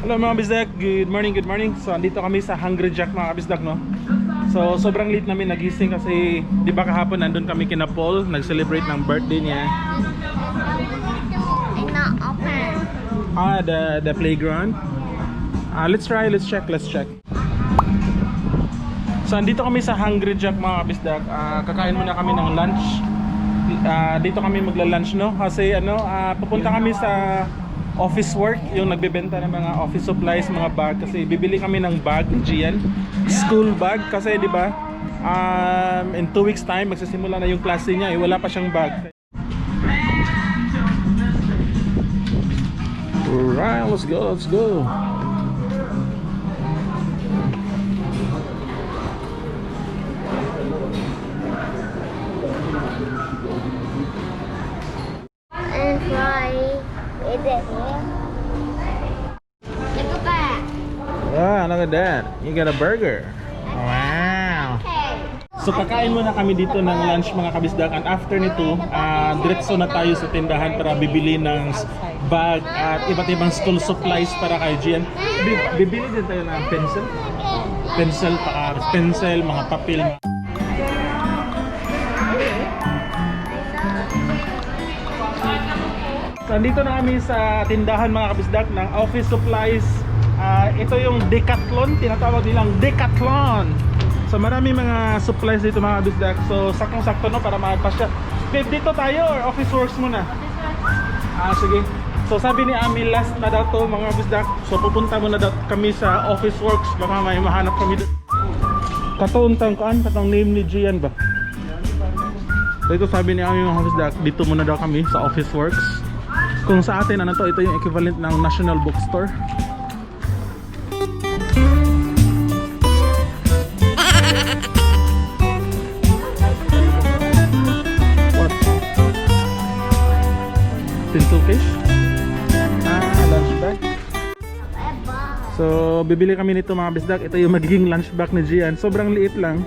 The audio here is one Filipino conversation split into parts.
Hello mga kabisdak, good morning, good morning. So andito kami sa Hungry Jack mga kabisdak, no? So sobrang late namin nagising kasi di ba kahapon nandun kami kina Paul, nag-celebrate ng birthday niya. It's not open. The playground. Let's check. So andito kami sa Hungry Jack mga kabisdak. Kakain muna kami ng lunch. Dito kami magla-lunch, no? Kasi pupunta kami sa office work, yung nagbebenta ng mga office supplies, mga bag, kasi bibili kami ng bag, Gian, school bag, kasi di ba in 2 weeks time magsisimula na yung klase niya, wala pa siyang bag. Alright, let's go. And fry. Is it here? Look at that. Wow, look at that, you got a burger. Wow. Okay. So kakain muna kami dito ng lunch mga kabisdak, and after nito diretso na tayo sa tindahan para bibili ng bag at iba't ibang school supplies para kay Gian. Bibili din tayo ng pencil, mga papel. So andito na kami sa tindahan mga kabisdak ng office supplies. Ito yung Decathlon, tinatawag nilang Decathlon. So marami mga supplies dito mga kabisdak. So saktong-sakto, no, para makapasya. Babe, dito tayo or office works muna? Sige. So sabi ni Ami, last na daw to mga kabisdak. So pupunta muna daw kami sa office works, baka may mahanap kami doon. Katong name ni Gian ba? So ito sabi ni Ami mga kabisdak, dito muna daw kami sa office works. Kung sa atin ito yung equivalent ng National Bookstore. What? Pencil case? Lunch bag. So bibili kami nito mga bisdak. Ito yung magiging lunch bag ni Gian. Sobrang liit lang.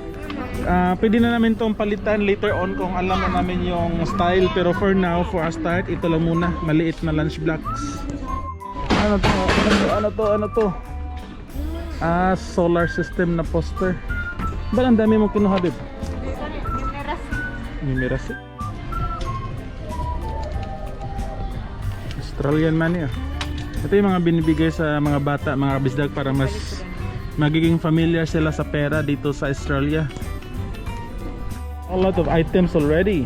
Pwede na namin itong palitan later on kung alam na namin yung style, pero for now, for a start, ito lang muna, maliit na lunch blocks. Ano to? Solar system na poster. Ba't ang dami mong kinuha, babe? Numerasi. Australian money. Ito yung mga binibigay sa mga bata, mga bisdag, para mas magiging familiar sila sa pera dito sa Australia. A lot of items already.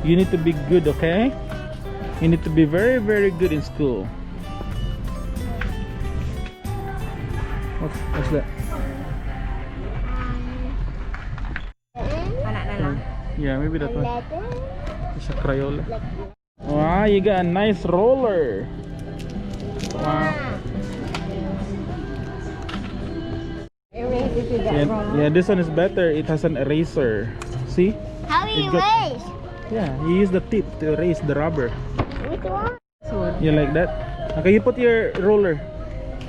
You need to be good, okay? You need to be very, very good in school. What's that? Yeah, maybe that one. It's a Crayola. Wow, you got a nice roller. Wow. Yeah, this one is better. It has an eraser. See? How do you erase? Yeah, you use the tip to erase the rubber. Which one? You like that? Okay, you put your roller.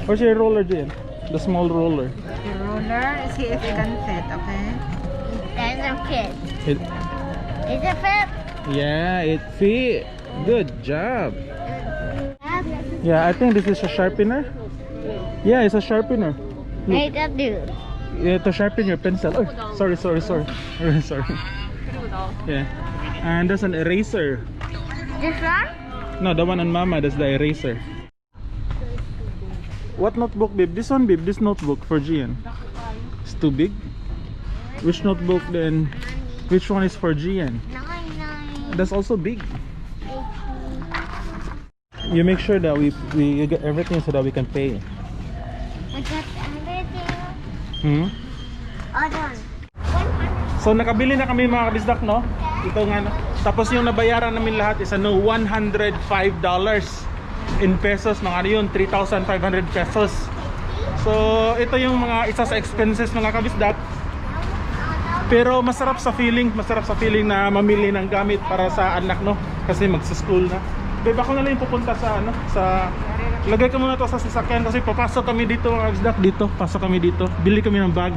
Where's your roller, Jen? The small roller. The roller, see if it can fit, okay? There's a kid. It, Is it fit? yeah, it fit. Good job. Yeah, I think this is a sharpener. Yeah, it's a sharpener. Hey, that dude. Yeah, to sharpen your pencil. Oh, sorry. Sorry. Yeah, and there's an eraser. This one? No, the one on Mama, that's the eraser. What notebook, babe? This one, babe. This notebook for Gian. It's too big. Which notebook then? Which one is for Gian? 9. That's also big. You make sure that we get everything so that we can pay. I got everything. Hold on. 100. So nakabili na kami mga kabisdak, no? Ito nga, no? Tapos yung nabayaran namin lahat is $105 in pesos. Mga yun, 3,500 pesos. So ito yung mga isa sa expenses mga kabisdak. Pero masarap sa feeling na mamili ng gamit para sa anak, no? Kasi magsa-school na. Babe, ako na lang yung pupunta sa lagay ko muna to sa sasakyan kasi papasok kami dito mga kabisdak. Pasok kami dito. Bili kami ng bag.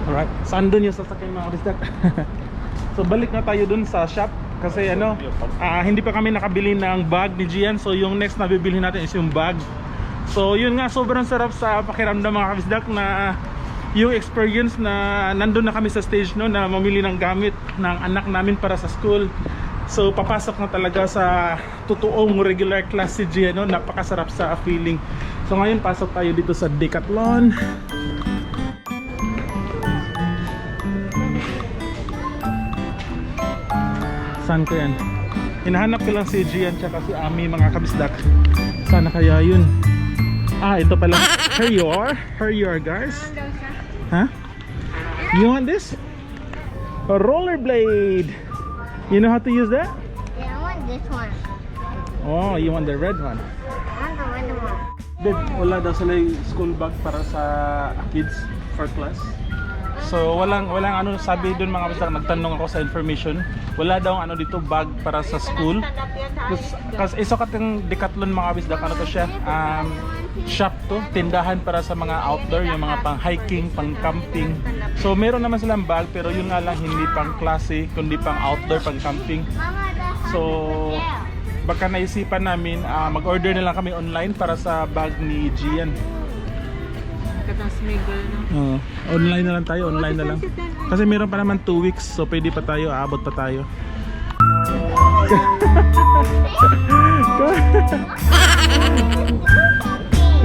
Alright, saan dun yung sasakyan mga kabisdak? So balik na tayo dun sa shop kasi hindi pa kami nakabili ng bag ni Gian. So yung next na bibili natin is yung bag So yun nga, sobrang sarap sa pakiramdam mga kabisdak na yung experience na nandun na kami sa stage no na mamili ng gamit ng anak namin para sa school. So papasok na talaga sa totoong regular class si Gia, no? Napakasarap sa feeling. So ngayon pasok tayo dito sa Decathlon. Saan ko yan? Hinahanap ko lang si Gian tsaka si Ami mga kabisdak. Sana kaya yun. Ah, ito pala. Here you are guys. Huh? You want this? A rollerblade. You know how to use that? Yeah, I want this one. Oh, you want the red one? I want the red one. Babe, wala daw sila yung school bag para sa kids for class. So walang ano sabi doon mga kabisdak, nagtanong ako sa information. Wala daw ano dito bag para sa school. Kasi isa katong Decathlon mga kabisdak, ano to siya? Shop to, tindahan para sa mga outdoor, yung mga pang hiking, pang camping. So meron naman silang bag pero yun nga lang hindi pang klase, kundi pang outdoor, pang camping. So baka naisipan namin mag-order na lang kami online para sa bag ni Gian. Katang smiggle, no? Online na lang tayo, online na lang. Kasi meron pa naman 2 weeks, so pwede pa tayo, aabot pa tayo.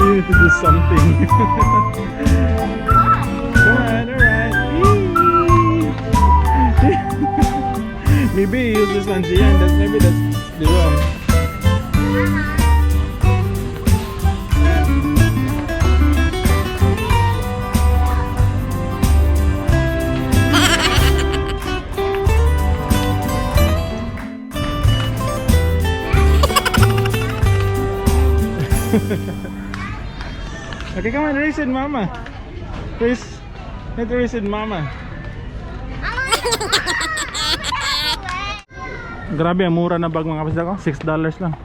This is something. Alright. Maybe use this one, Gian. Maybe that's the one. Okay, come on, race it, Mama. Race, let's race it, Mama. Grabe, ang mura na bag mga kapatid ko. $6 lang.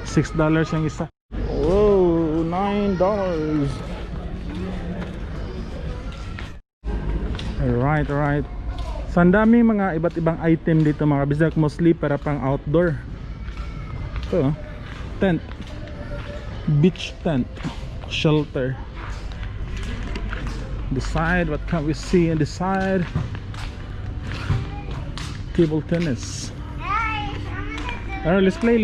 $6 yung isa. Whoa, $9. Alright. So, ang dami mga iba't ibang item dito mga kapatid, mostly para pang outdoor. Ito, tent. Beach tent. Shelter. The side, what can we see on the side? Table tennis. Alright, let's play.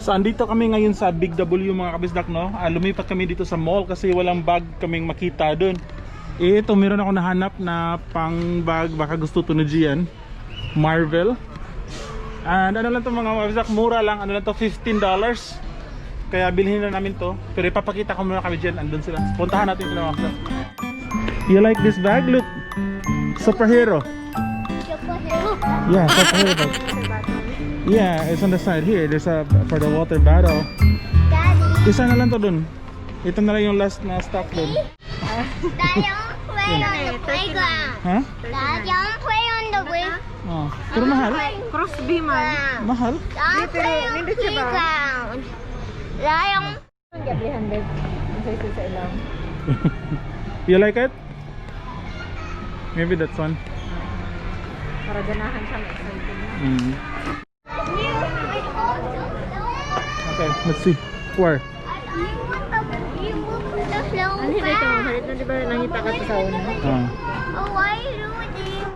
So andito kami ngayon sa Big W mga kabisdak, no? Lumipat kami dito sa mall kasi walang bag kaming makita doon. Ito meron ako nahanap na pang bag, baka gusto to ni Gian. Marvel. And ano lang to mga kabisdak, mura lang, ano lang to, $15. Kaya bilhin na namin to. Pero ipapakita ko muna kami dyan, andun sila. Puntahan natin sila mga kabisdak. You like this bag? Look, superhero. Yeah, superhero bag. Yeah, it's on the side here. There's a for the water bottle. Daddy. Isa na lang to dun. Ito na lang yung last na stock dun. Daddy, I want to play on the playground. Ha? Daddy, I want to play on the playground. Oh, pero mahal. Crossby man. Mahal. I want to play on the playground. Daddy, I want Ang gabi 100. Ang size sa ilang. You like it? Maybe that's one. Para ganahan siya, excited na. Okay, let's see. Where? Ano hindi ito? Halit na di ba nangita ka sa una? Oh, why are you doing this?